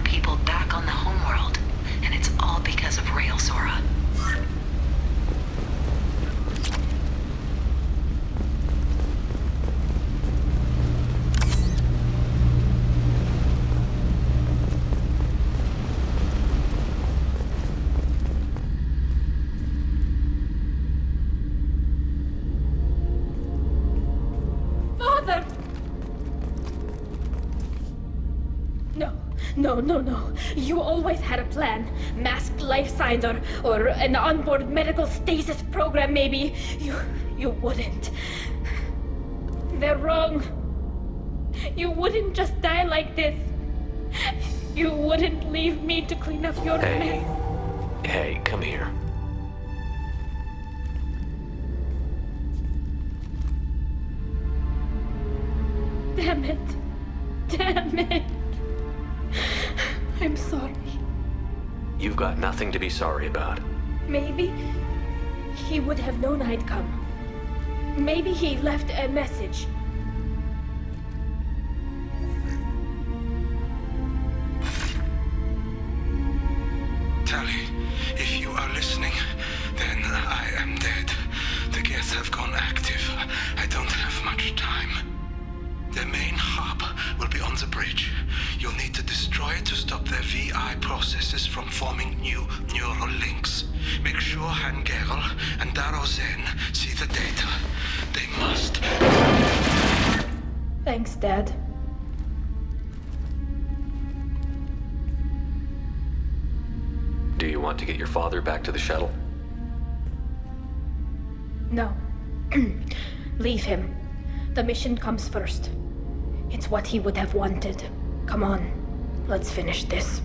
people back on the homeworld. And it's all because of Rael Zora. No. You always had a plan. Masked life signs or an onboard medical stasis program, maybe. You wouldn't. They're wrong. You wouldn't just die like this. You wouldn't leave me to clean up your mess. Hey, come here. Damn it. I'm sorry. You've got nothing to be sorry about. Maybe he would have known I'd come. Maybe he left a message. Tali, if you are listening, then I am dead. The Geth have gone active. I don't have much time. The main hub will be on the bridge. You'll need to destroy it to stop their VI processes from forming new neural links. Make sure Han-Gerel and Daro Zen see the data. They must. Thanks, Dad. Do you want to get your father back to the shuttle? No. Leave him. The mission comes first. It's what he would have wanted. Come on, let's finish this.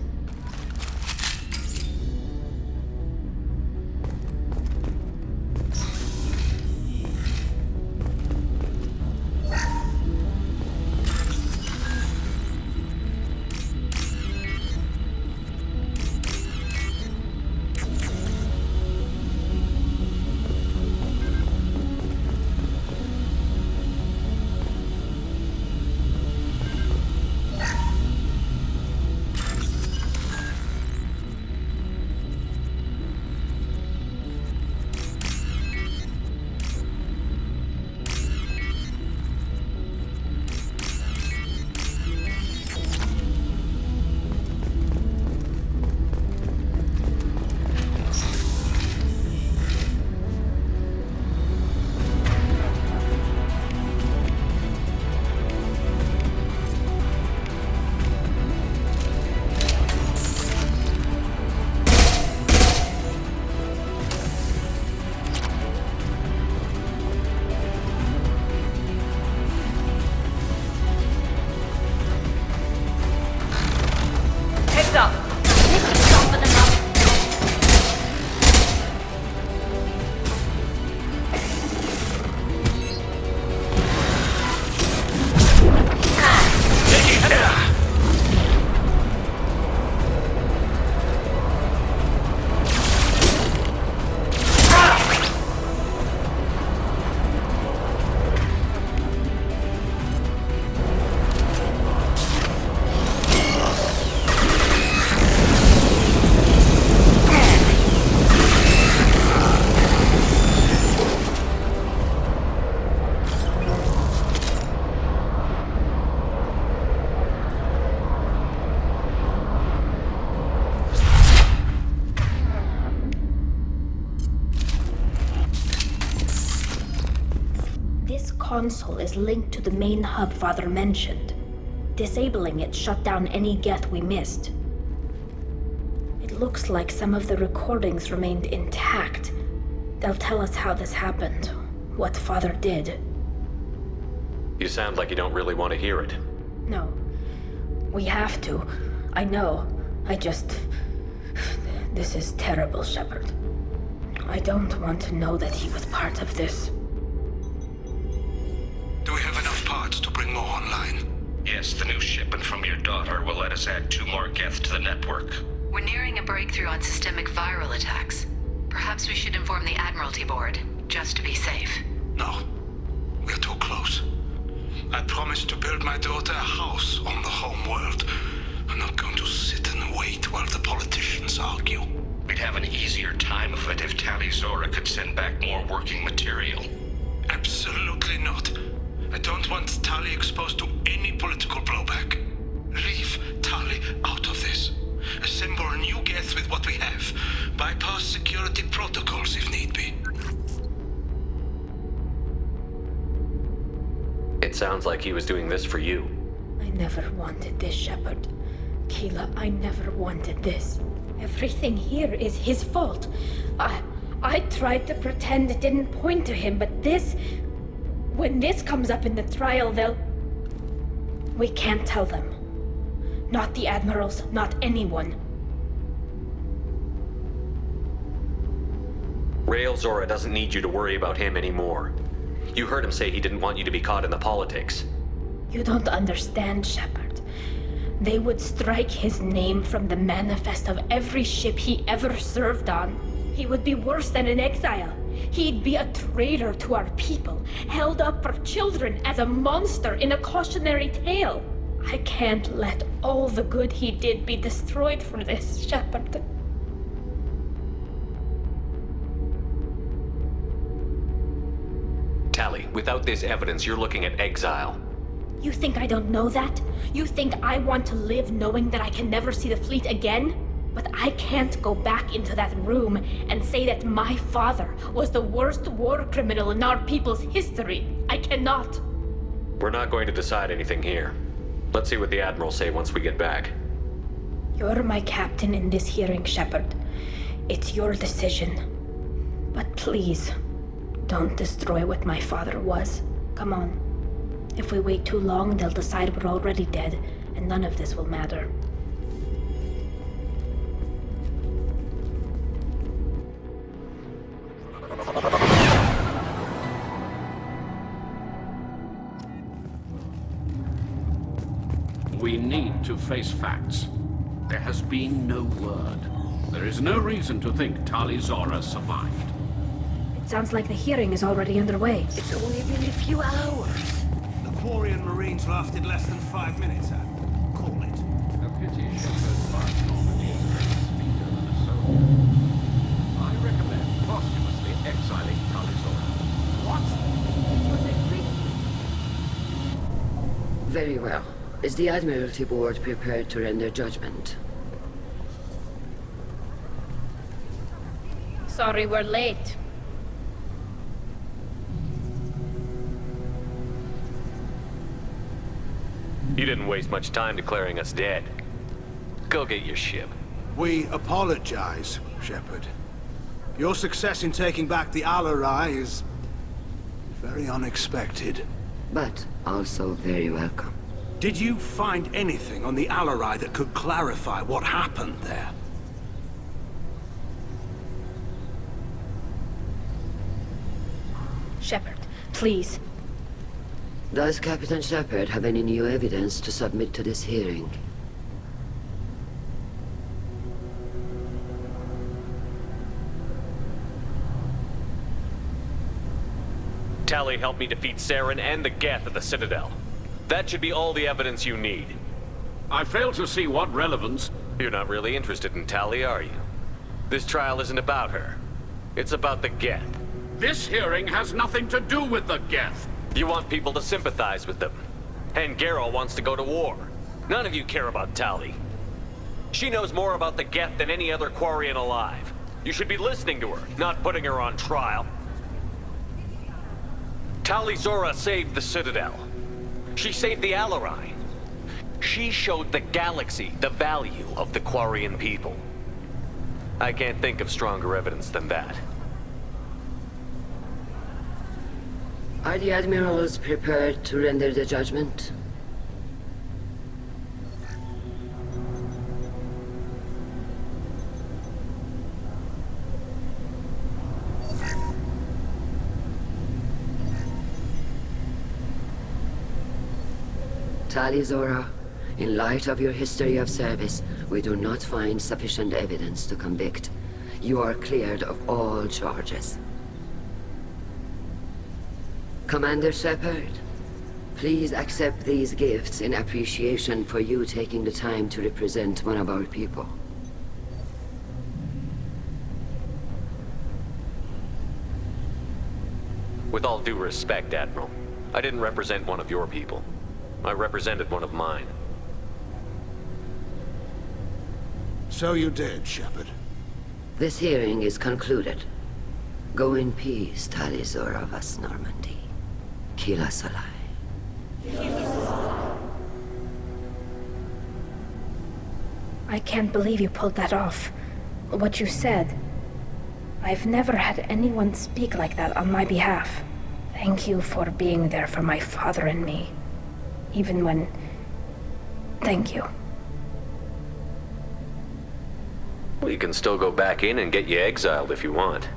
Console is linked to the main hub Father mentioned. Disabling it shut down any Geth we missed. It looks like some of the recordings remained intact. They'll tell us how this happened, what Father did. You sound like you don't really want to hear it. No. We have to. I know. This is terrible, Shepard. I don't want to know that he was part of this. Do we have enough parts to bring more online? Yes, the new shipment from your daughter will let us add 2 more Geth to the network. We're nearing a breakthrough on systemic viral attacks. Perhaps we should inform the Admiralty Board, just to be safe. No. We're too close. I promised to build my daughter a house on the home world. I'm not going to sit and while the politicians argue. We'd have an easier time of it if Tali Zora could send back more working material. Absolutely not. I don't want Tali exposed to any political blowback. Leave Tali out of this. Assemble a new Geth with what we have. Bypass security protocols if need be. It sounds like he was doing this for you. I never wanted this, Shepard. Keela, I never wanted this. Everything here is his fault. I tried to pretend it didn't point to him, but this... When this comes up in the trial, they'll... We can't tell them. Not the Admirals, not anyone. Rael Zora doesn't need you to worry about him anymore. You heard him say he didn't want you to be caught in the politics. You don't understand, Shepard. They would strike his name from the manifest of every ship he ever served on. He would be worse than an exile. He'd be a traitor to our people, held up for children as a monster in a cautionary tale. I can't let all the good he did be destroyed for this, Shepard. Tali, without this evidence, you're looking at exile. You think I don't know that? You think I want to live knowing that I can never see the fleet again? But I can't go back into that room and say that my father was the worst war criminal in our people's history. I cannot. We're not going to decide anything here. Let's see what the Admirals say once we get back. You're my captain in this hearing, Shepard. It's your decision. But please, don't destroy what my father was. Come on. If we wait too long, they'll decide we're already dead, and none of this will matter. We need to face facts. There has been no word. There is no reason to think Tali Zora survived. It sounds like the hearing is already underway. It's only been a few hours. The Quarian Marines lasted less than 5 minutes, Adam. Call it. A pity Shepard's last Normandy is speeder than a soldier. I recommend posthumously exiling Tali Zora. What? Very well. Is the Admiralty Board prepared to render judgment? Sorry we're late. You didn't waste much time declaring us dead. Go get your ship. We apologize, Shepard. Your success in taking back the Al-Arai is very unexpected. But also very welcome. Did you find anything on the Al-Arai that could clarify what happened there? Shepard, please. Does Captain Shepard have any new evidence to submit to this hearing? Tali helped me defeat Saren and the Geth at the Citadel. That should be all the evidence you need. I fail to see what relevance... You're not really interested in Tali, are you? This trial isn't about her. It's about the Geth. This hearing has nothing to do with the Geth. You want people to sympathize with them. And Garrow wants to go to war. None of you care about Tali. She knows more about the Geth than any other Quarian alive. You should be listening to her, not putting her on trial. Tali Zora saved the Citadel. She saved the Al-Arai. She showed the galaxy the value of the Quarian people. I can't think of stronger evidence than that. Are the Admirals prepared to render the judgment? Tali Zora, in light of your history of service, we do not find sufficient evidence to convict. You are cleared of all charges. Commander Shepard, please accept these gifts in appreciation for you taking the time to represent one of our people. With all due respect, Admiral, I didn't represent one of your people. I represented one of mine. So you did, Shepard. This hearing is concluded. Go in peace, Talizora Vas Normandy. Kila Salai. I can't believe you pulled that off. What you said. I've never had anyone speak like that on my behalf. Thank you for being there for my father and me. Even when... Thank you. We can still go back in and get you exiled if you want.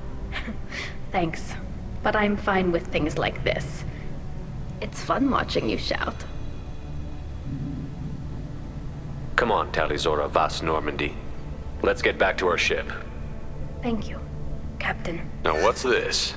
Thanks. But I'm fine with things like this. It's fun watching you shout. Come on, Talizora Vas Normandy. Let's get back to our ship. Thank you, Captain. Now what's this?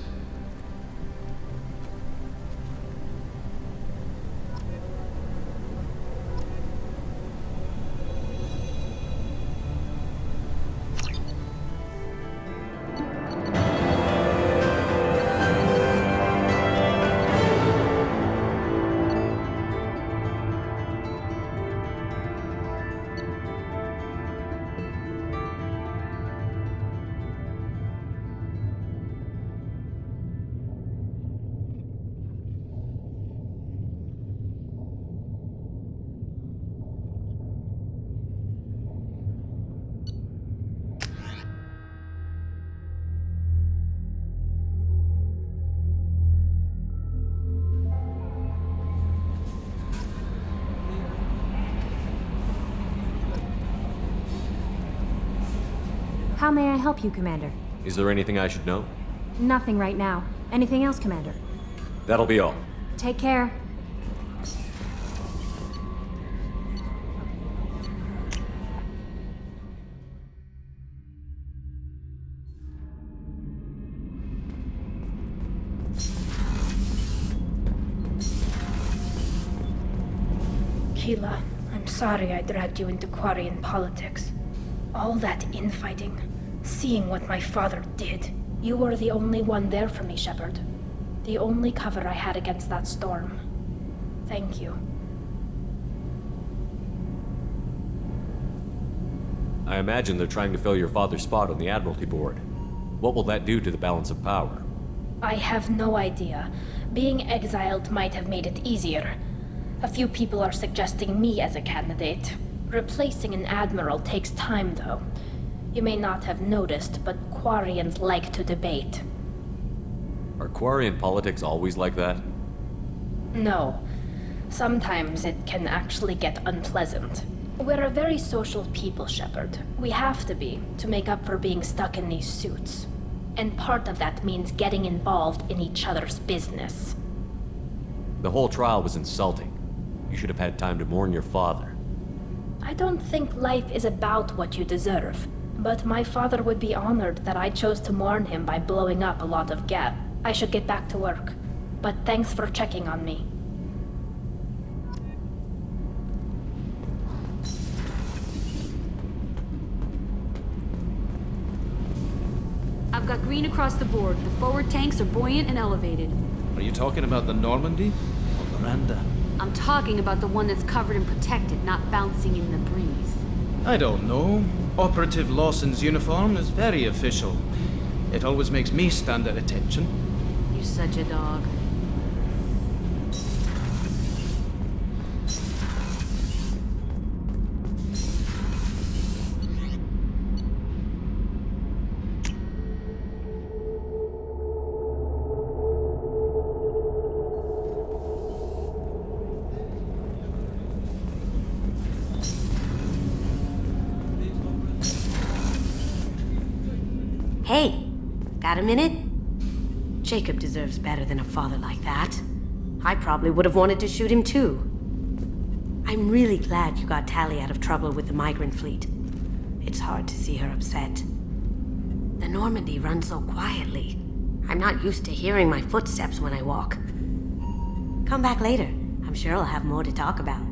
How may I help you, Commander? Is there anything I should know? Nothing right now. Anything else, Commander? That'll be all. Take care. Keela, I'm sorry I dragged you into Quarian politics. All that infighting, seeing what my father did. You were the only one there for me, Shepard. The only cover I had against that storm. Thank you. I imagine they're trying to fill your father's spot on the Admiralty Board. What will that do to the balance of power? I have no idea. Being exiled might have made it easier. A few people are suggesting me as a candidate. Replacing an admiral takes time, though. You may not have noticed, but Quarians like to debate. Are Quarian politics always like that? No. Sometimes it can actually get unpleasant. We're a very social people, Shepard. We have to be, to make up for being stuck in these suits. And part of that means getting involved in each other's business. The whole trial was insulting. You should have had time to mourn your father. I don't think life is about what you deserve. But my father would be honored that I chose to mourn him by blowing up a lot of Geth. I should get back to work. But thanks for checking on me. I've got green across the board. The forward tanks are buoyant and elevated. Are you talking about the Normandy or Miranda? I'm talking about the one that's covered and protected, not bouncing in the breeze. I don't know. Operative Lawson's uniform is very official. It always makes me stand at attention. You're such a dog. Hey, got a minute? Jacob deserves better than a father like that. I probably would have wanted to shoot him too. I'm really glad you got Tali out of trouble with the migrant fleet. It's hard to see her upset. The Normandy runs so quietly. I'm not used to hearing my footsteps when I walk. Come back later. I'm sure I'll have more to talk about.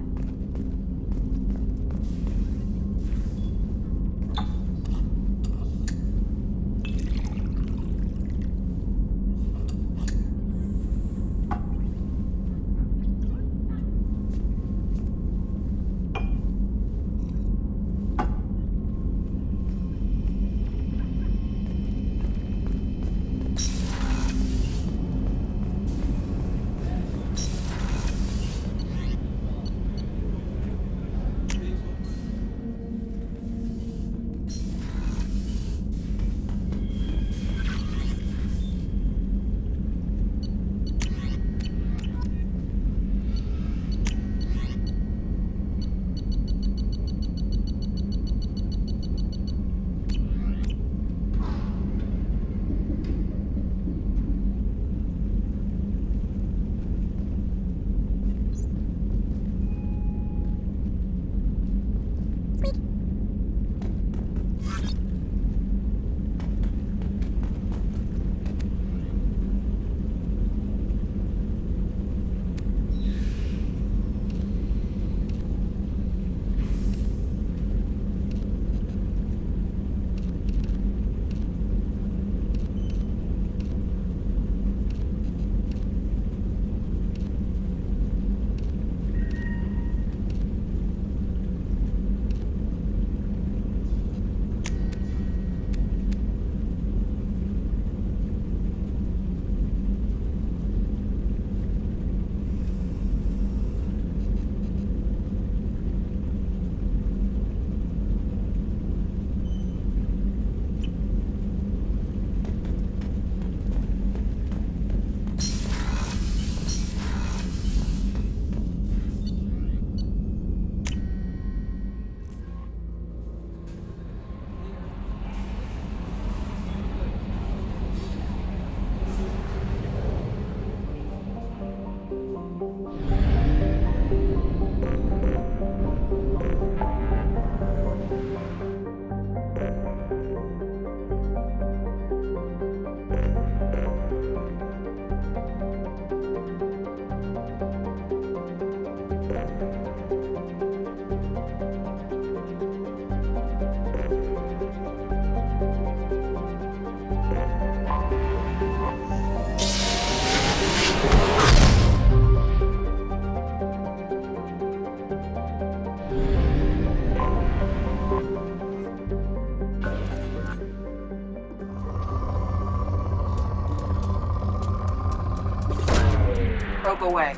Probe away.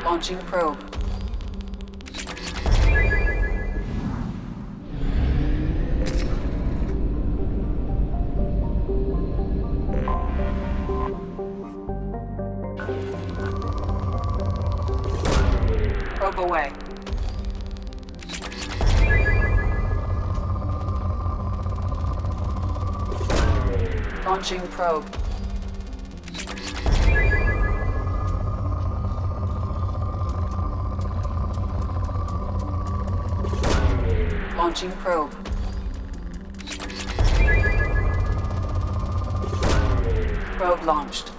Launching probe. Probe away. Launching probe. Launching probe. Probe launched.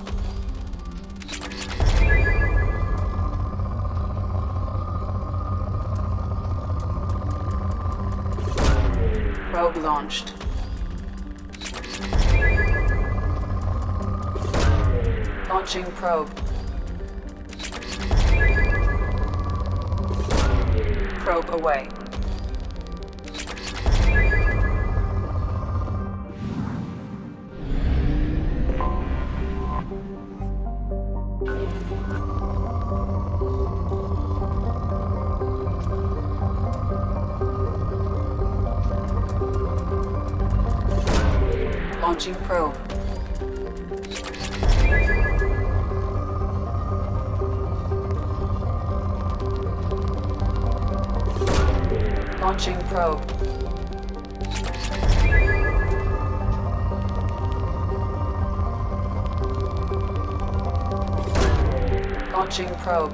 Probe launched. Launching probe. Probe away. Launching probe. Launching probe. Launching probe.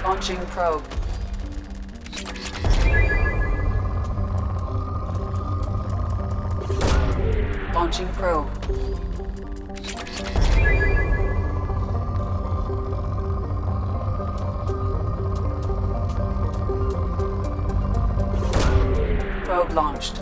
Launching probe. Launching probe. Probe launched.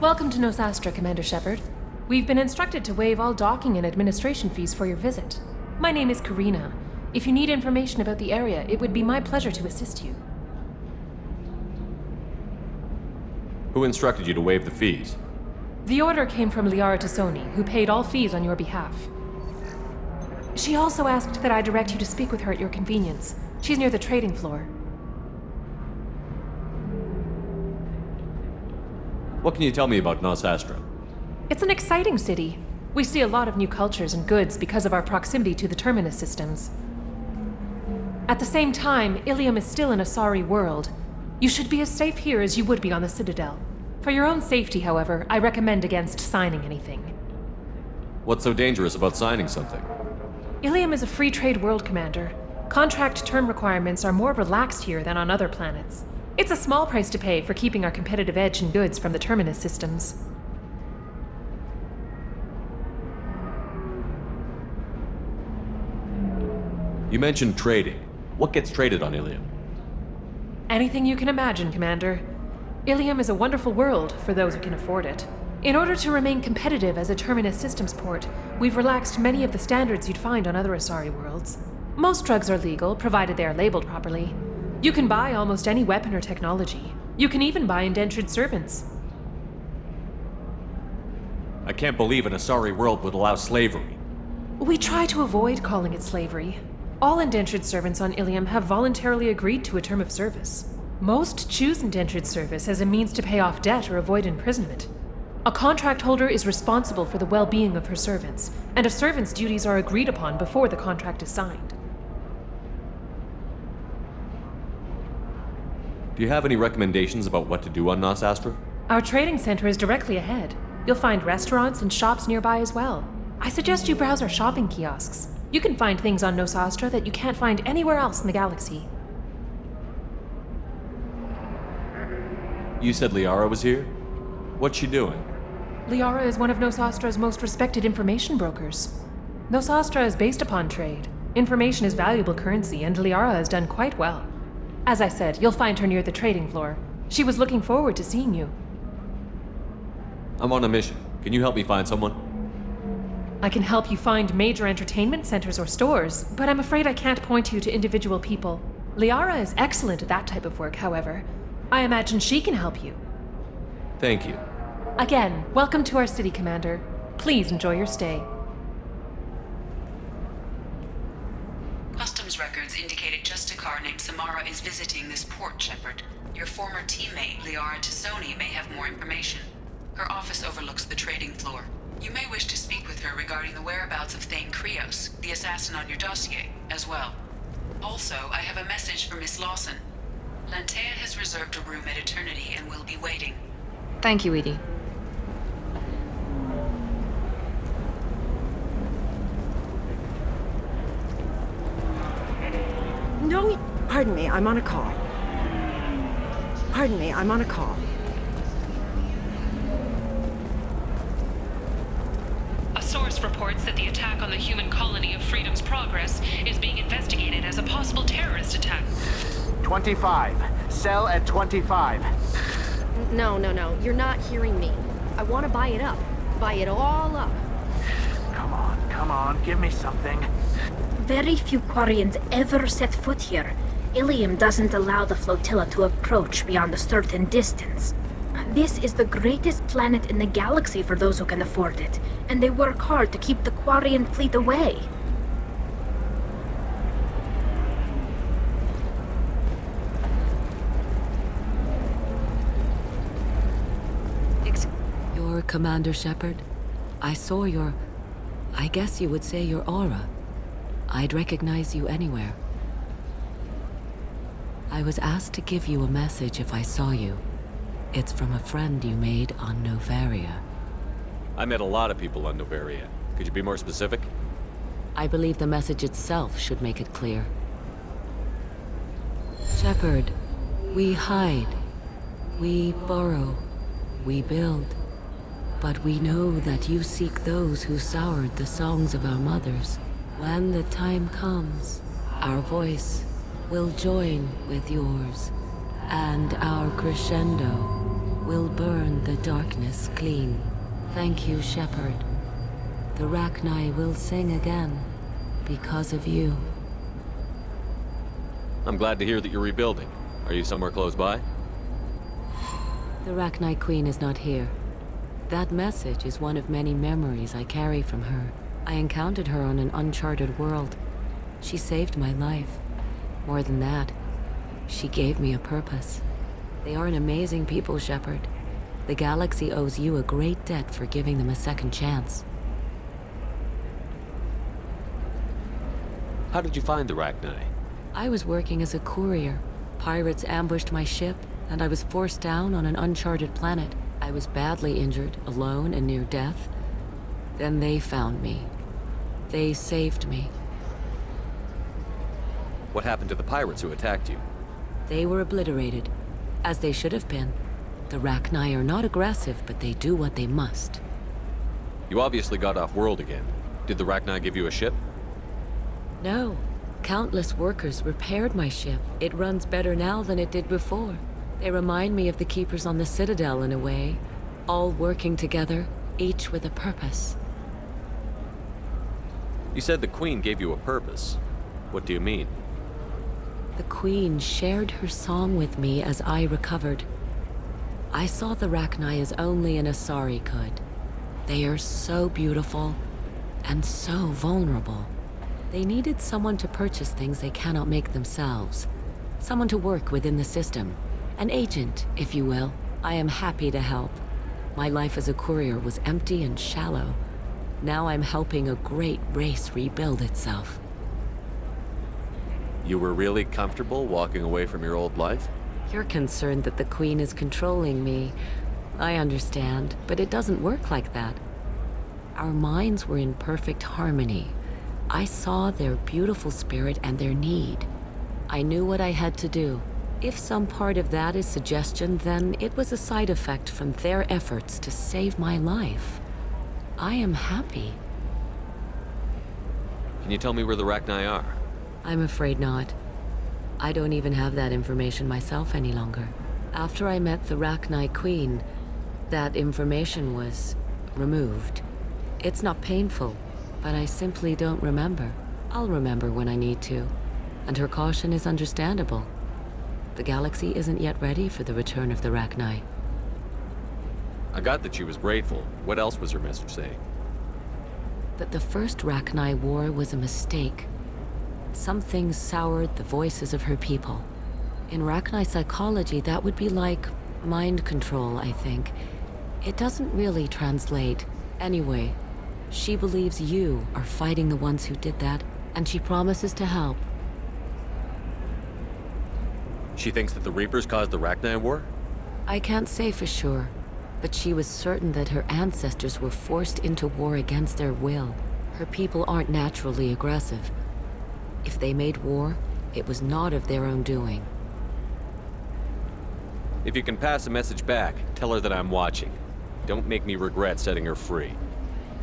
Welcome to Nosastra, Commander Shepard. We've been instructed to waive all docking and administration fees for your visit. My name is Karina. If you need information about the area, it would be my pleasure to assist you. Who instructed you to waive the fees? The order came from Liara Tassoni, who paid all fees on your behalf. She also asked that I direct you to speak with her at your convenience. She's near the trading floor. What can you tell me about Nosastra? It's an exciting city. We see a lot of new cultures and goods because of our proximity to the Terminus systems. At the same time, Ilium is still an Asari world. You should be as safe here as you would be on the Citadel. For your own safety, however, I recommend against signing anything. What's so dangerous about signing something? Ilium is a free trade world, Commander. Contract term requirements are more relaxed here than on other planets. It's a small price to pay for keeping our competitive edge in goods from the Terminus systems. You mentioned trading. What gets traded on Ilium? Anything you can imagine, Commander. Ilium is a wonderful world for those who can afford it. In order to remain competitive as a Terminus systems port, we've relaxed many of the standards you'd find on other Asari worlds. Most drugs are legal, provided they are labeled properly. You can buy almost any weapon or technology. You can even buy indentured servants. I can't believe an Asari world would allow slavery. We try to avoid calling it slavery. All indentured servants on Ilium have voluntarily agreed to a term of service. Most choose indentured service as a means to pay off debt or avoid imprisonment. A contract holder is responsible for the well-being of her servants, and a servant's duties are agreed upon before the contract is signed. Do you have any recommendations about what to do on Nosastra? Our trading center is directly ahead. You'll find restaurants and shops nearby as well. I suggest you browse our shopping kiosks. You can find things on Nosastra that you can't find anywhere else in the galaxy. You said Liara was here? What's she doing? Liara is one of Nosastra's most respected information brokers. Nosastra is based upon trade. Information is valuable currency, and Liara has done quite well. As I said, you'll find her near the trading floor. She was looking forward to seeing you. I'm on a mission. Can you help me find someone? I can help you find major entertainment centers or stores, but I'm afraid I can't point you to individual people. Liara is excellent at that type of work, however. I imagine she can help you. Thank you. Again, welcome to our city, Commander. Please enjoy your stay. Customs records indicated just a car named Samara is visiting this port, Shepard. Your former teammate, Liara Tassoni, may have more information. Her office overlooks the trading floor. You may wish to speak with her regarding the whereabouts of Thane Krios, the assassin on your dossier, as well. Also, I have a message for Miss Lawson. Lantea has reserved a room at Eternity and will be waiting. Thank you, Edie. No, pardon me, I'm on a call. Pardon me, I'm on a call. A source reports that the attack on the human colony of Freedom's Progress is being investigated as a possible terrorist attack. 25. Sell at 25. No, you're not hearing me. I want to buy it up. Buy it all up. Come on, give me something. Very few Quarians ever set foot here. Ilium doesn't allow the flotilla to approach beyond a certain distance. This is the greatest planet in the galaxy for those who can afford it, and they work hard to keep the Quarian fleet away. You're Commander Shepard? I saw your... I guess you would say your aura. I'd recognize you anywhere. I was asked to give you a message if I saw you. It's from a friend you made on Novaria. I met a lot of people on Novaria. Could you be more specific? I believe the message itself should make it clear. Shepard, we hide. We burrow. We build. But we know that you seek those who soured the songs of our mothers. When the time comes, our voice will join with yours, and our crescendo will burn the darkness clean. Thank you, Shepard. The Rachni will sing again because of you. I'm glad to hear that you're rebuilding. Are you somewhere close by? The Rachni Queen is not here. That message is one of many memories I carry from her. I encountered her on an uncharted world. She saved my life. More than that, she gave me a purpose. They are an amazing people, Shepard. The galaxy owes you a great debt for giving them a second chance. How did you find the Rachni? I was working as a courier. Pirates ambushed my ship, and I was forced down on an uncharted planet. I was badly injured, alone and near death. Then they found me. They saved me. What happened to the pirates who attacked you? They were obliterated, as they should have been. The Rachni are not aggressive, but they do what they must. You obviously got off world again. Did the Rachni give you a ship? No. Countless workers repaired my ship. It runs better now than it did before. They remind me of the Keepers on the Citadel in a way. All working together, each with a purpose. You said the Queen gave you a purpose. What do you mean? The Queen shared her song with me as I recovered. I saw the Rachni as only an Asari could. They are so beautiful and so vulnerable. They needed someone to purchase things they cannot make themselves. Someone to work within the system. An agent, if you will. I am happy to help. My life as a courier was empty and shallow. Now I'm helping a great race rebuild itself. You were really comfortable walking away from your old life? You're concerned that the Queen is controlling me. I understand, but it doesn't work like that. Our minds were in perfect harmony. I saw their beautiful spirit and their need. I knew what I had to do. If some part of that is suggestion, then it was a side effect from their efforts to save my life. I am happy. Can you tell me where the Rachni are? I'm afraid not. I don't even have that information myself any longer. After I met the Rachni Queen, that information was removed. It's not painful, but I simply don't remember. I'll remember when I need to, and her caution is understandable. The galaxy isn't yet ready for the return of the Rachni. I got that she was grateful. What else was her message saying? That the first Rachni war was a mistake. Some things soured the voices of her people. In Rachni psychology, that would be like mind control, I think. It doesn't really translate. Anyway, she believes you are fighting the ones who did that, and she promises to help. She thinks that the Reapers caused the Rachni War? I can't say for sure, but she was certain that her ancestors were forced into war against their will. Her people aren't naturally aggressive. If they made war, it was not of their own doing. If you can pass a message back, tell her that I'm watching. Don't make me regret setting her free.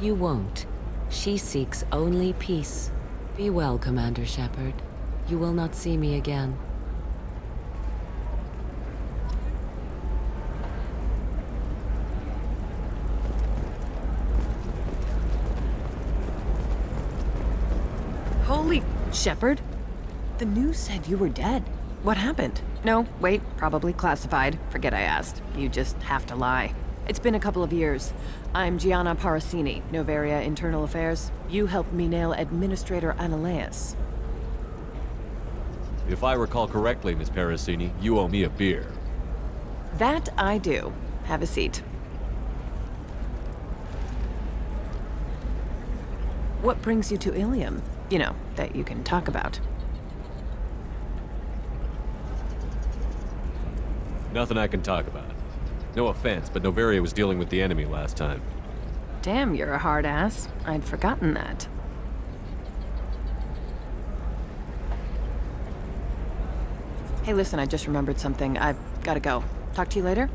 You won't. She seeks only peace. Be well, Commander Shepard. You will not see me again. Holy... Shepard? The news said you were dead. What happened? No, wait, probably classified. Forget I asked. You just have to lie. It's been a couple of years. I'm Gianna Parasini, Noveria Internal Affairs. You helped me nail Administrator Analeas. If I recall correctly, Miss Parasini, you owe me a beer. That I do. Have a seat. What brings you to Ilium? You know, that you can talk about. Nothing I can talk about. No offense, but Noveria was dealing with the enemy last time. Damn, you're a hard ass. I'd forgotten that. Hey, listen, I just remembered something. I've gotta go. Talk to you later?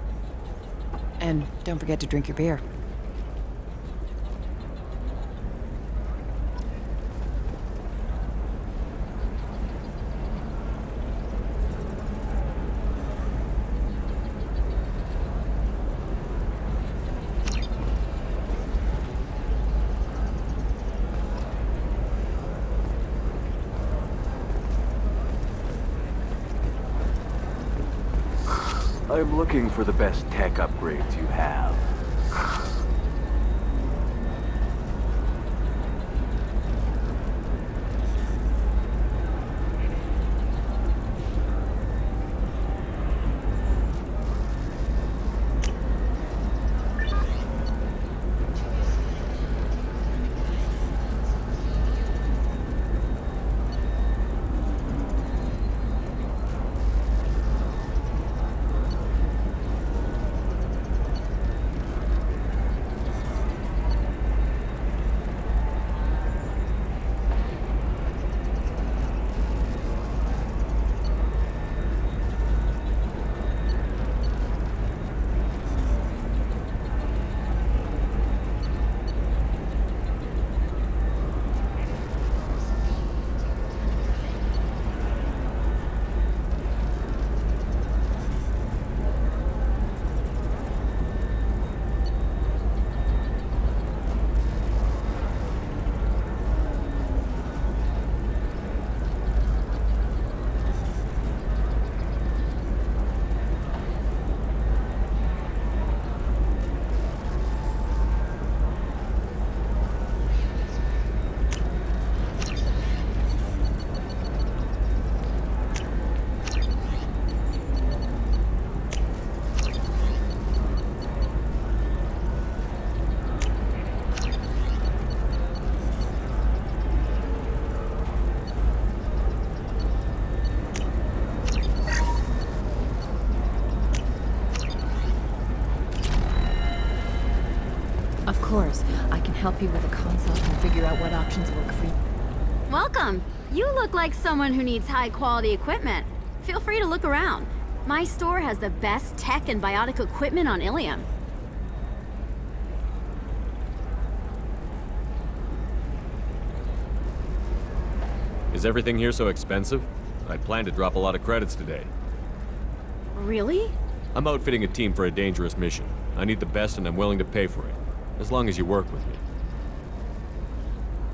And don't forget to drink your beer. I'm looking for the best tech upgrades you have. Of course, I can help you with a consult and figure out what options work for you. Welcome! You look like someone who needs high-quality equipment. Feel free to look around. My store has the best tech and biotic equipment on Ilium. Is everything here so expensive? I plan to drop a lot of credits today. Really? I'm outfitting a team for a dangerous mission. I need the best and I'm willing to pay for it. As long as you work with me.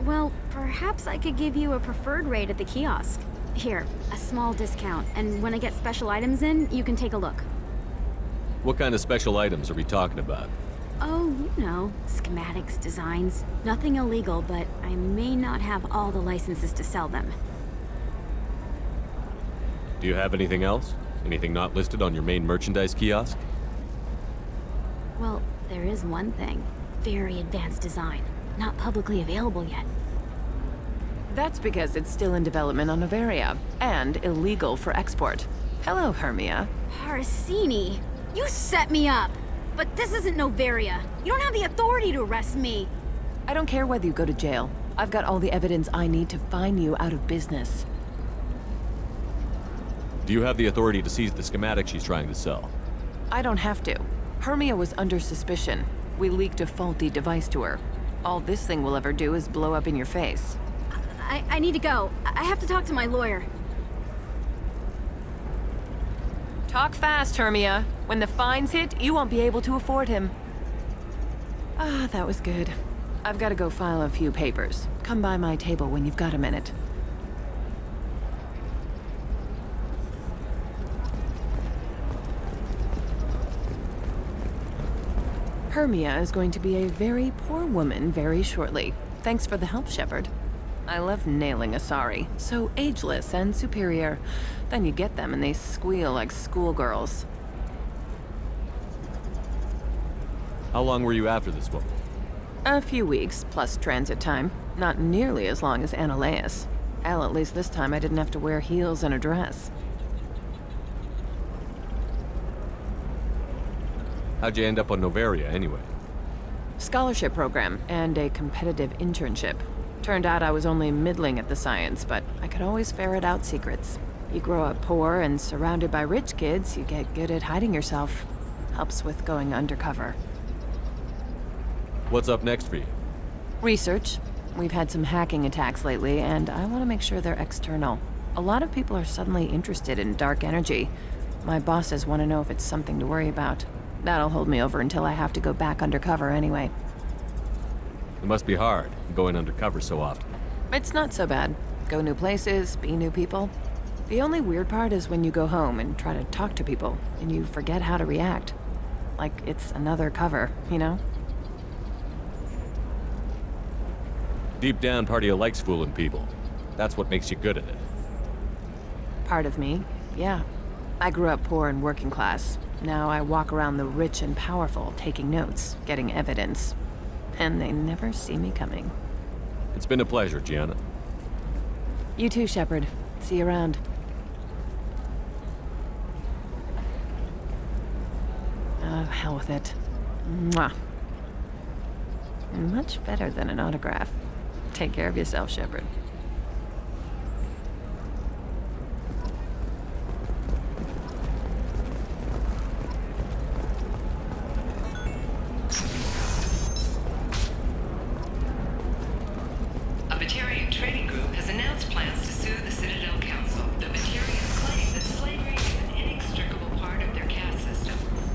Well, perhaps I could give you a preferred rate at the kiosk. Here, a small discount, and when I get special items in, you can take a look. What kind of special items are we talking about? Oh, you know, schematics, designs. Nothing illegal, but I may not have all the licenses to sell them. Do you have anything else? Anything not listed on your main merchandise kiosk? Well, there is one thing. Very advanced design. Not publicly available yet. That's because it's still in development on Noveria, and illegal for export. Hello, Hermia. Parasini, you set me up! But this isn't Noveria. You don't have the authority to arrest me. I don't care whether you go to jail. I've got all the evidence I need to find you out of business. Do you have the authority to seize the schematic she's trying to sell? I don't have to. Hermia was under suspicion. We leaked a faulty device to her. All this thing will ever do is blow up in your face. I need to go. I have to talk to my lawyer. Talk fast, Hermia. When the fines hit, you won't be able to afford him. Ah, that was good. I've got to go file a few papers. Come by my table when you've got a minute. Hermia is going to be a very poor woman very shortly. Thanks for the help, Shepard. I love nailing Asari. So ageless and superior. Then you get them and they squeal like schoolgirls. How long were you after this woman? A few weeks, plus transit time. Not nearly as long as Annaleus. Hell, at least this time I didn't have to wear heels and a dress. How'd you end up on Noveria, anyway? Scholarship program and a competitive internship. Turned out I was only middling at the science, but I could always ferret out secrets. You grow up poor and surrounded by rich kids, you get good at hiding yourself. Helps with going undercover. What's up next for you? Research. We've had some hacking attacks lately, and I want to make sure they're external. A lot of people are suddenly interested in dark energy. My bosses want to know if it's something to worry about. That'll hold me over until I have to go back undercover anyway. It must be hard, going undercover so often. It's not so bad. Go new places, be new people. The only weird part is when you go home and try to talk to people, and you forget how to react. Like it's another cover, you know? Deep down, part of you likes fooling people. That's what makes you good at it. Part of me, yeah. I grew up poor and working class. Now I walk around the rich and powerful, taking notes, getting evidence. And they never see me coming. It's been a pleasure, Gianna. You too, Shepard. See you around. Oh, hell with it. Mwah. Much better than an autograph. Take care of yourself, Shepard.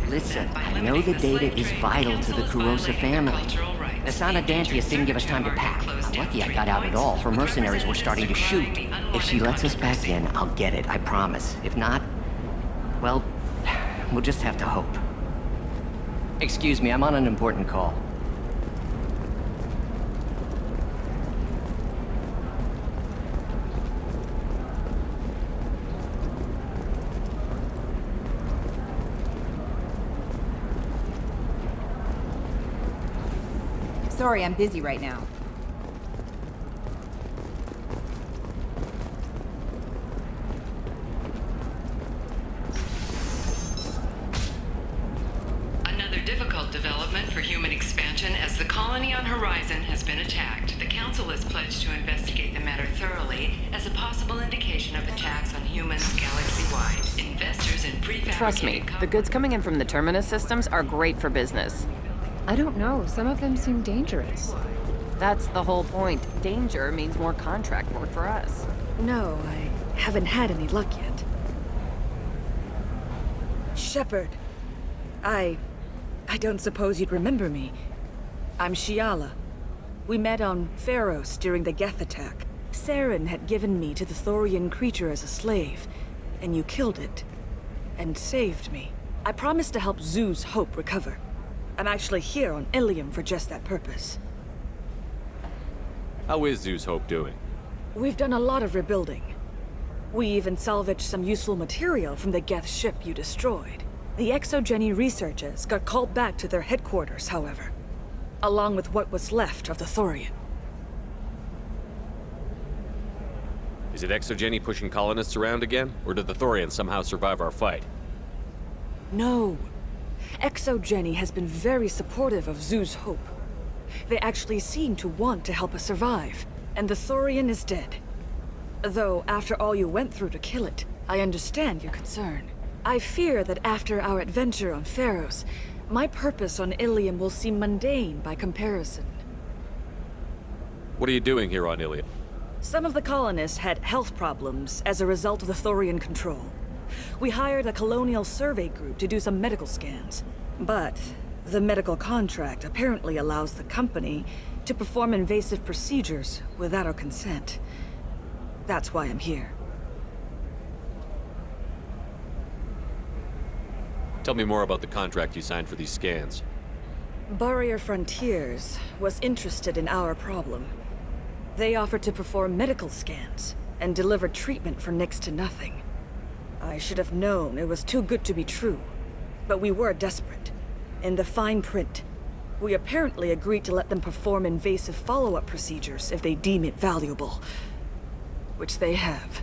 Listen, I know the data is vital to the Kurosa family. Asana Dantius didn't give us time to pack. I'm lucky I got out at all. Her mercenaries were starting to shoot. If she lets us back in, I'll get it, I promise. If not, well, we'll just have to hope. Excuse me, I'm on an important call. Sorry, I'm busy right now. Another difficult development for human expansion as the colony on Horizon has been attacked. The Council has pledged to investigate the matter thoroughly as a possible indication of attacks on humans galaxy-wide. Investors in prefabricated... Trust me, the goods coming in from the Terminus systems are great for business. I don't know. Some of them seem dangerous. That's the whole point. Danger means more contract work for us. No, I haven't had any luck yet. Shepard. I don't suppose you'd remember me. I'm Shiala. We met on Pharos during the Geth attack. Saren had given me to the Thorian creature as a slave, and you killed it. And saved me. I promised to help Zeus Hope recover. I'm actually here on Ilium for just that purpose. How is Zeus Hope doing? We've done a lot of rebuilding. We even salvaged some useful material from the Geth ship you destroyed. The Exogeny researchers got called back to their headquarters, however, along with what was left of the Thorian. Is it Exogeny pushing colonists around again? Or did the Thorians somehow survive our fight? No. Exogeny has been very supportive of Zoo's Hope. They actually seem to want to help us survive, and the Thorian is dead. Though, after all you went through to kill it, I understand your concern. I fear that after our adventure on Pharos, my purpose on Ilium will seem mundane by comparison. What are you doing here on Ilium? Some of the colonists had health problems as a result of the Thorian control. We hired a colonial survey group to do some medical scans. But the medical contract apparently allows the company to perform invasive procedures without our consent. That's why I'm here. Tell me more about the contract you signed for these scans. Barrier Frontiers was interested in our problem. They offered to perform medical scans and deliver treatment for next to nothing. I should have known it was too good to be true, but we were desperate. In the fine print, we apparently agreed to let them perform invasive follow-up procedures if they deem it valuable. Which they have.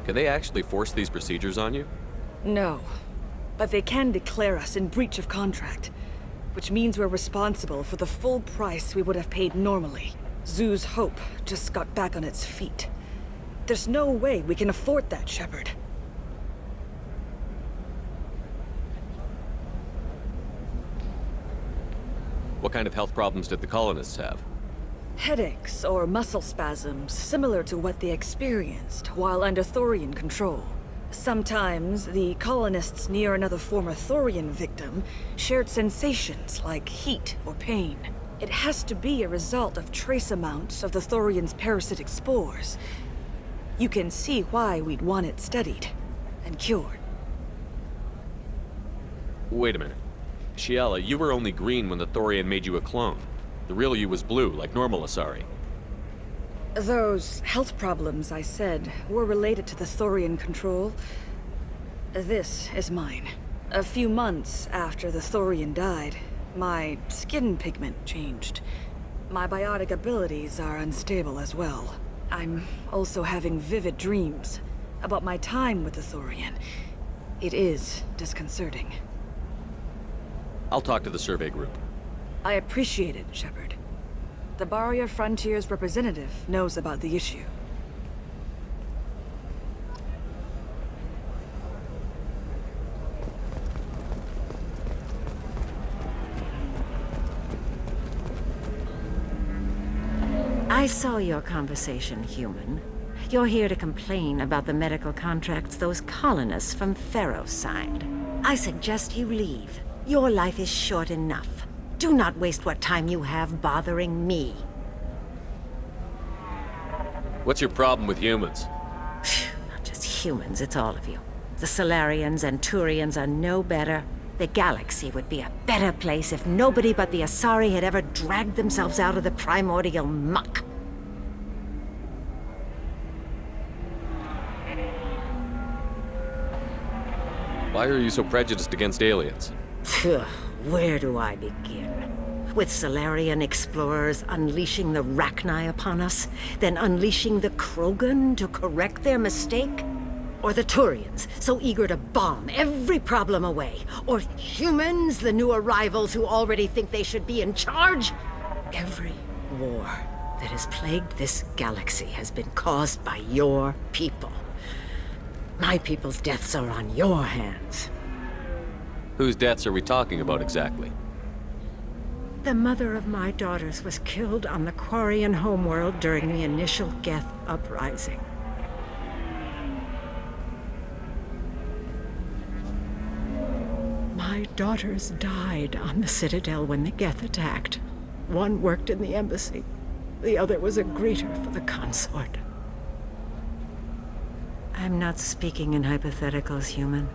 Can they actually force these procedures on you? No, but they can declare us in breach of contract, which means we're responsible for the full price we would have paid normally. Zoo's Hope just got back on its feet. There's no way we can afford that, Shepard. What kind of health problems did the colonists have? Headaches or muscle spasms, similar to what they experienced while under Thorian control. Sometimes, the colonists near another former Thorian victim shared sensations like heat or pain. It has to be a result of trace amounts of the Thorian's parasitic spores. You can see why we'd want it studied and cured. Wait a minute. Shiala, you were only green when the Thorian made you a clone. The real you was blue, like normal Asari. Those health problems I said were related to the Thorian control. This is mine. A few months after the Thorian died, my skin pigment changed. My biotic abilities are unstable as well. I'm also having vivid dreams about my time with the Thorian. It is disconcerting. I'll talk to the survey group. I appreciate it, Shepard. The Barrier Frontiers representative knows about the issue. I saw your conversation, human. You're here to complain about the medical contracts those colonists from Pharos signed. I suggest you leave. Your life is short enough. Do not waste what time you have bothering me. What's your problem with humans? Not just humans, it's all of you. The Solarians and Turians are no better. The galaxy would be a better place if nobody but the Asari had ever dragged themselves out of the primordial muck. Why are you so prejudiced against aliens? Where do I begin? With Solarian explorers unleashing the Rachni upon us, then unleashing the Krogan to correct their mistake? Or the Turians, so eager to bomb every problem away? Or humans, the new arrivals who already think they should be in charge? Every war that has plagued this galaxy has been caused by your people. My people's deaths are on your hands. Whose deaths are we talking about exactly? The mother of my daughters was killed on the Quarian homeworld during the initial Geth uprising. My daughters died on the Citadel when the Geth attacked. One worked in the embassy. The other was a greeter for the consort. I'm not speaking in hypotheticals, human.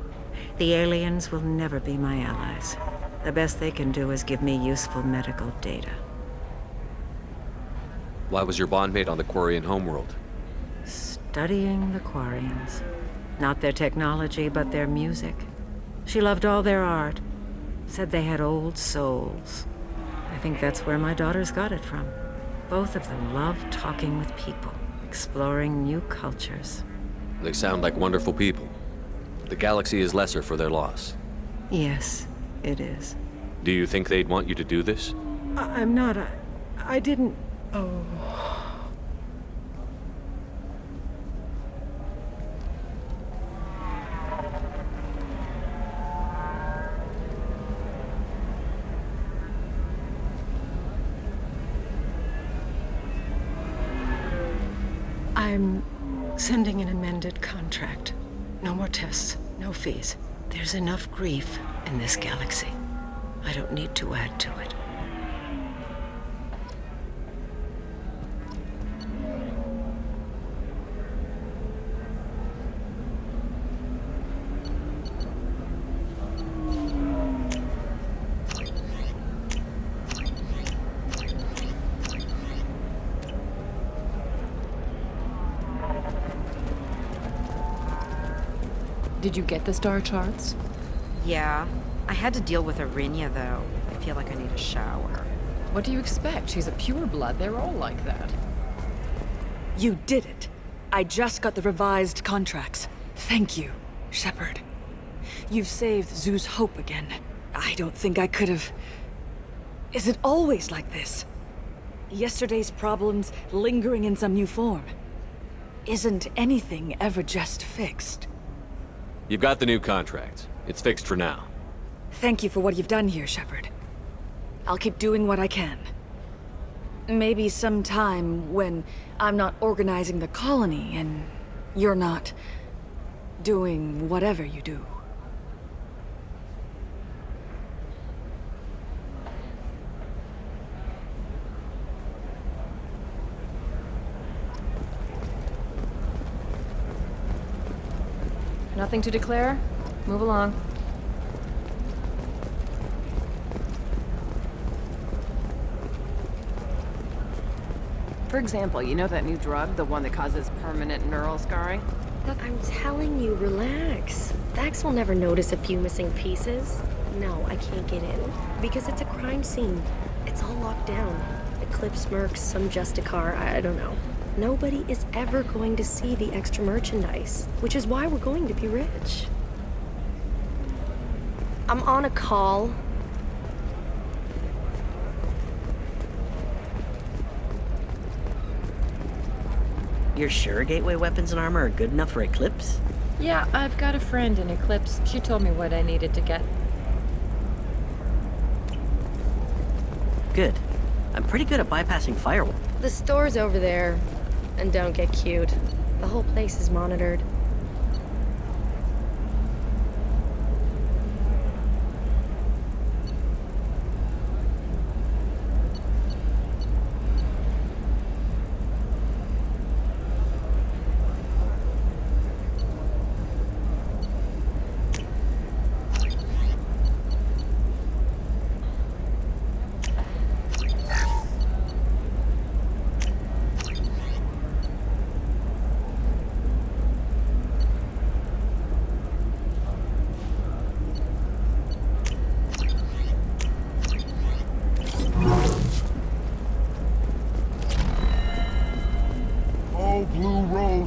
The aliens will never be my allies. The best they can do is give me useful medical data. Why was your bondmate on the Quarian homeworld? Studying the Quarians. Not their technology, but their music. She loved all their art. Said they had old souls. I think that's where my daughters got it from. Both of them love talking with people, exploring new cultures. They sound like wonderful people. The galaxy is lesser for their loss. Yes, it is. Do you think they'd want you to do this? I'm not. I didn't. Oh. I'm sending an amended contract. No more tests, no fees. There's enough grief in this galaxy. I don't need to add to it. Did you get the star charts? Yeah. I had to deal with Arinia, though. I feel like I need a shower. What do you expect? She's a pureblood. They're all like that. You did it. I just got the revised contracts. Thank you, Shepard. You've saved Zoo's hope again. I don't think I could have... Is it always like this? Yesterday's problems lingering in some new form. Isn't anything ever just fixed? You've got the new contract. It's fixed for now. Thank you for what you've done here, Shepard. I'll keep doing what I can. Maybe sometime when I'm not organizing the colony and you're not doing whatever you do. Nothing to declare? Move along. For example, you know that new drug, the one that causes permanent neural scarring? I'm telling you, relax. Vax will never notice a few missing pieces. No, I can't get in. Because it's a crime scene. It's all locked down. Eclipse mercs, some Justicar, I don't know. Nobody is ever going to see the extra merchandise, which is why we're going to be rich. I'm on a call. You're sure Gateway weapons and armor are good enough for Eclipse? Yeah, I've got a friend in Eclipse. She told me what I needed to get. Good. I'm pretty good at bypassing firewall. The store's over there. And don't get cute. The whole place is monitored.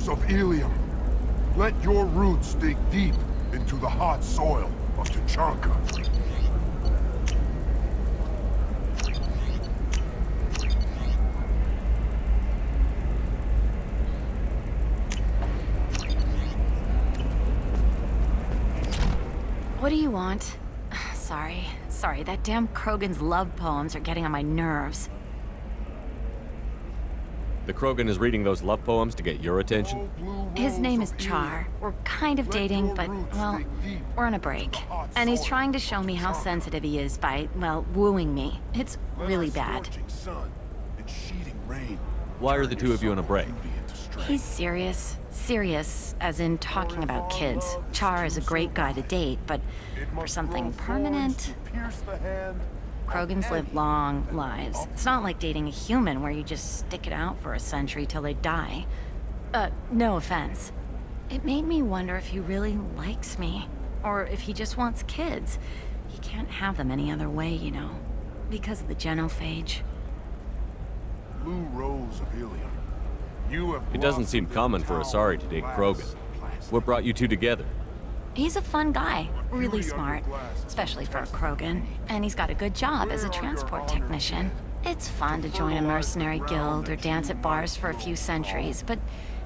Of Ilium. Let your roots dig deep into the hot soil of Tuchanka. What do you want? Sorry, that damn Krogan's love poems are getting on my nerves. The Krogan is reading those love poems to get your attention? His name is Char. We're kind of dating, but, well, we're on a break. And he's trying to show me how sensitive he is by, well, wooing me. It's really bad. Why are the two of you on a break? He's serious. Serious, as in talking about kids. Char is a great guy to date, but for something permanent... Krogans live long lives. It's not like dating a human where you just stick it out for a century till they die. No offense. It made me wonder if he really likes me, or if he just wants kids. He can't have them any other way, you know, because of the genophage. Blue Rose of Ilium. You have It doesn't seem common for Asari to date Krogan. What brought you two together? He's a fun guy, really smart, especially for a Krogan, and he's got a good job as a transport technician. It's fun to join a mercenary guild or dance at bars for a few centuries, but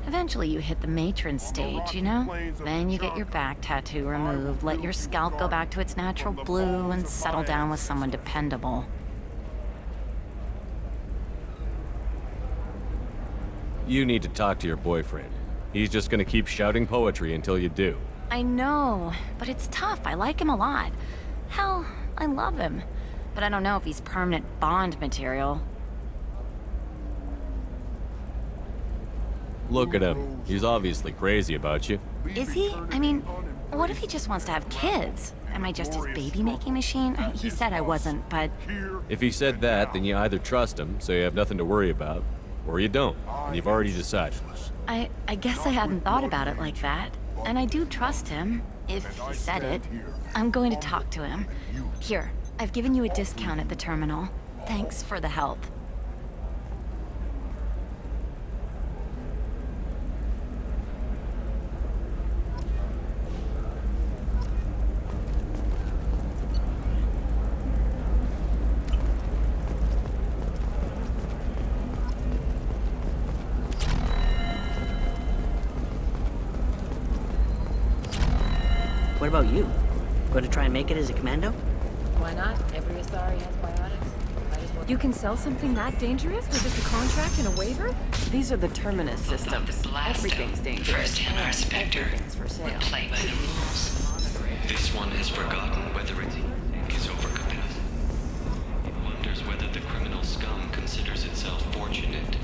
eventually you hit the matron stage, you know? Then you get your back tattoo removed, let your scalp go back to its natural blue, and settle down with someone dependable. You need to talk to your boyfriend. He's just gonna keep shouting poetry until you do. I know, but it's tough. I like him a lot. Hell, I love him. But I don't know if he's permanent Bond material. Look at him. He's obviously crazy about you. Is he? I mean, what if he just wants to have kids? Am I just his baby-making machine? He said I wasn't, but... If he said that, then you either trust him, so you have nothing to worry about, or you don't, and you've already decided. I guess I hadn't thought about it like that. And I do trust him, if he said it. I'm going to talk to him. Here, I've given you a discount at the terminal. Thanks for the help. What about you? Going to try and make it as a commando? Why not? Every Asari has biotics. Might as well. You can sell something that dangerous with just a contract and a waiver? These are the Terminus systems. Everything's dangerous. First-hand our Spectre Everything's for sale. would play by the rules. This one has forgotten whether its ink is overcapacity. It wonders whether the criminal scum considers itself fortunate.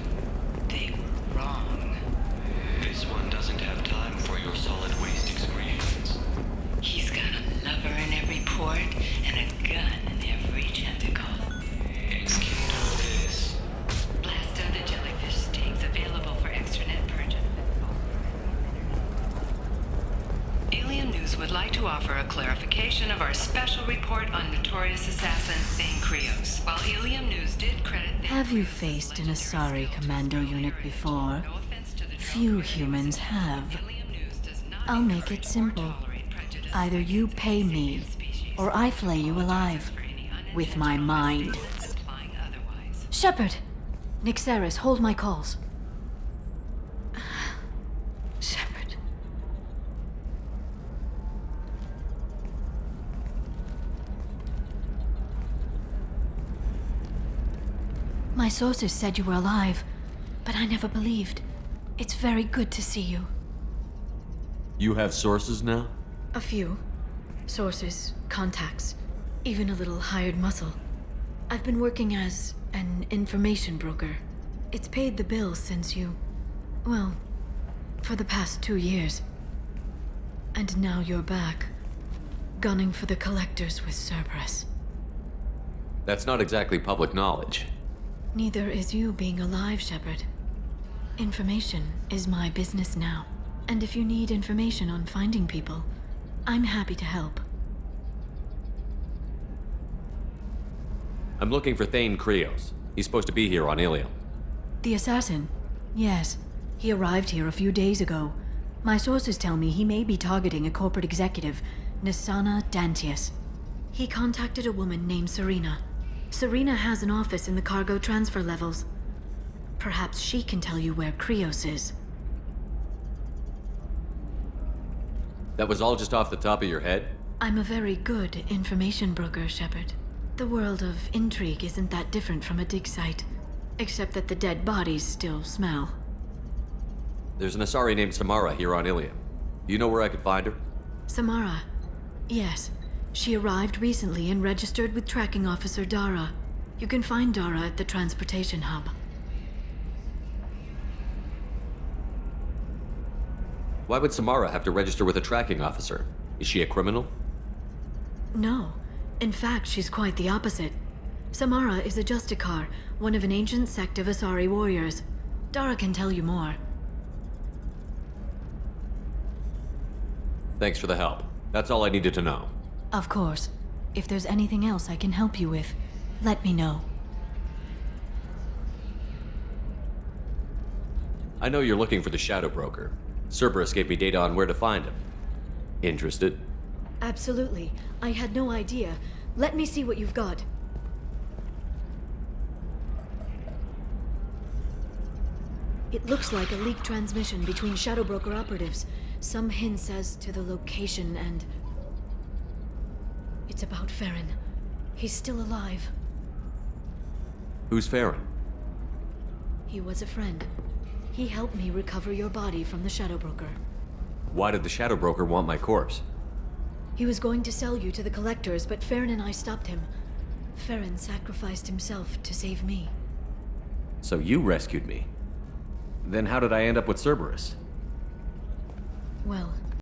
They were wrong. This one doesn't have time for your solid waste excretions. He's got a lover in every port and a gun in every tentacle. Enkindle this. Blast of the jellyfish stakes available for extranet purchase. Alien News would like to offer a clarification of our special report on notorious assassin Thane Krios. While Alien News did credit... Have you faced an Asari commando unit before? Few humans have. I'll make it simple. Either you pay me, or I flay you alive. With my mind. Shepard! Nixeris, hold my calls. Shepard. My sources said you were alive, but I never believed. It's very good to see you. You have sources now? A few. Sources, contacts, even a little hired muscle. I've been working as an information broker. It's paid the bills since you... well, for the past 2 years. And now you're back, gunning for the Collectors with Cerberus. That's not exactly public knowledge. Neither is you being alive, Shepard. Information is my business now. And if you need information on finding people, I'm happy to help. I'm looking for Thane Krios. He's supposed to be here on Ilium. The assassin? Yes. He arrived here a few days ago. My sources tell me he may be targeting a corporate executive, Nisana Dantius. He contacted a woman named Serena. Serena has an office in the cargo transfer levels. Perhaps she can tell you where Krios is. That was all just off the top of your head? I'm a very good information broker, Shepard. The world of intrigue isn't that different from a dig site, except that the dead bodies still smell. There's an Asari named Samara here on Ilium. Do you know where I could find her? Samara? Yes. She arrived recently and registered with Tracking Officer Dara. You can find Dara at the transportation hub. Why would Samara have to register with a tracking officer? Is she a criminal? No. In fact, she's quite the opposite. Samara is a Justicar, one of an ancient sect of Asari warriors. Dara can tell you more. Thanks for the help. That's all I needed to know. Of course. If there's anything else I can help you with, let me know. I know you're looking for the Shadow Broker. Cerberus gave me data on where to find him. Interested? Absolutely. I had no idea. Let me see what you've got. It looks like a leaked transmission between Shadow Broker operatives. Some hints as to the location and... It's about Farron. He's still alive. Who's Farron? He was a friend. He helped me recover your body from the Shadow Broker. Why did the Shadow Broker want my corpse? He was going to sell you to the Collectors, but Farron and I stopped him. Farron sacrificed himself to save me. So you rescued me. Then how did I end up with Cerberus? Well,